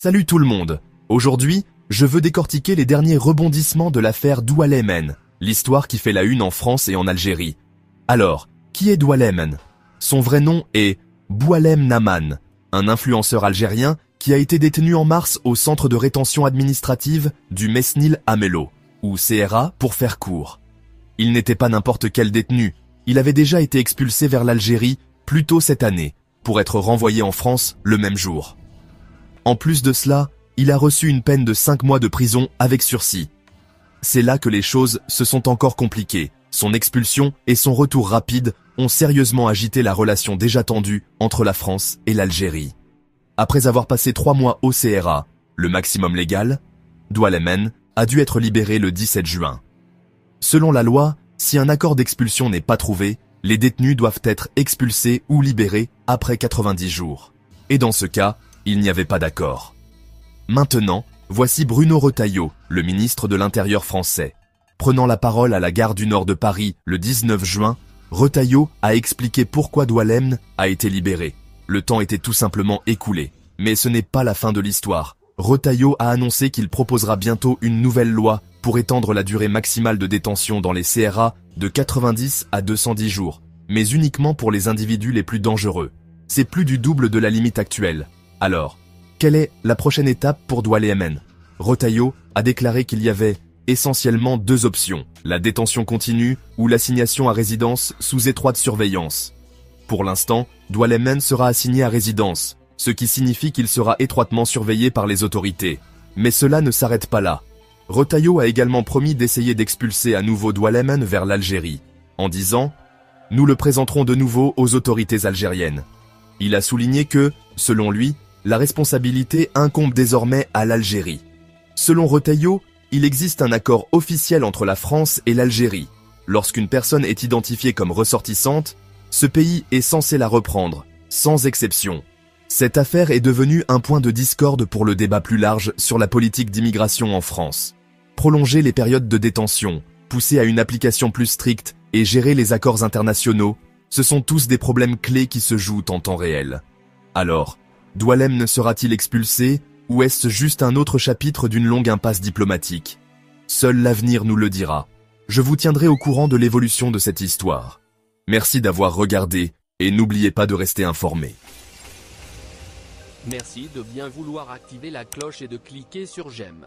Salut tout le monde. Aujourd'hui, je veux décortiquer les derniers rebondissements de l'affaire Doualemn, l'histoire qui fait la une en France et en Algérie. Alors, qui est Doualemn? Son vrai nom est Boualem Naman, un influenceur algérien qui a été détenu en mars au centre de rétention administrative du Mesnil Amello, ou CRA pour faire court. Il n'était pas n'importe quel détenu, il avait déjà été expulsé vers l'Algérie plus tôt cette année, pour être renvoyé en France le même jour. En plus de cela, il a reçu une peine de 5 mois de prison avec sursis. C'est là que les choses se sont encore compliquées. Son expulsion et son retour rapide ont sérieusement agité la relation déjà tendue entre la France et l'Algérie. Après avoir passé 3 mois au CRA, le maximum légal, Doualemn a dû être libéré le 17 juin. Selon la loi, si un accord d'expulsion n'est pas trouvé, les détenus doivent être expulsés ou libérés après 90 jours. Et dans ce cas, il n'y avait pas d'accord. Maintenant, voici Bruno Retailleau, le ministre de l'Intérieur français. Prenant la parole à la gare du Nord de Paris le 19 juin, Retailleau a expliqué pourquoi Doualemn a été libéré. Le temps était tout simplement écoulé. Mais ce n'est pas la fin de l'histoire. Retailleau a annoncé qu'il proposera bientôt une nouvelle loi pour étendre la durée maximale de détention dans les CRA de 90 à 210 jours, mais uniquement pour les individus les plus dangereux. C'est plus du double de la limite actuelle. Alors, quelle est la prochaine étape pour Doualemn? Retailleau a déclaré qu'il y avait essentiellement 2 options, la détention continue ou l'assignation à résidence sous étroite surveillance. Pour l'instant, Doualemn sera assigné à résidence, ce qui signifie qu'il sera étroitement surveillé par les autorités. Mais cela ne s'arrête pas là. Retailleau a également promis d'essayer d'expulser à nouveau Doualemn vers l'Algérie, en disant « Nous le présenterons de nouveau aux autorités algériennes ». Il a souligné que, selon lui, la responsabilité incombe désormais à l'Algérie. Selon Retailleau, il existe un accord officiel entre la France et l'Algérie. Lorsqu'une personne est identifiée comme ressortissante, ce pays est censé la reprendre, sans exception. Cette affaire est devenue un point de discorde pour le débat plus large sur la politique d'immigration en France. Prolonger les périodes de détention, pousser à une application plus stricte et gérer les accords internationaux, ce sont tous des problèmes clés qui se jouent en temps réel. Alors, Doualemn sera-t-il expulsé ou est-ce juste un autre chapitre d'une longue impasse diplomatique? Seul l'avenir nous le dira. Je vous tiendrai au courant de l'évolution de cette histoire. Merci d'avoir regardé et n'oubliez pas de rester informé. Merci de bien vouloir activer la cloche et de cliquer sur j'aime.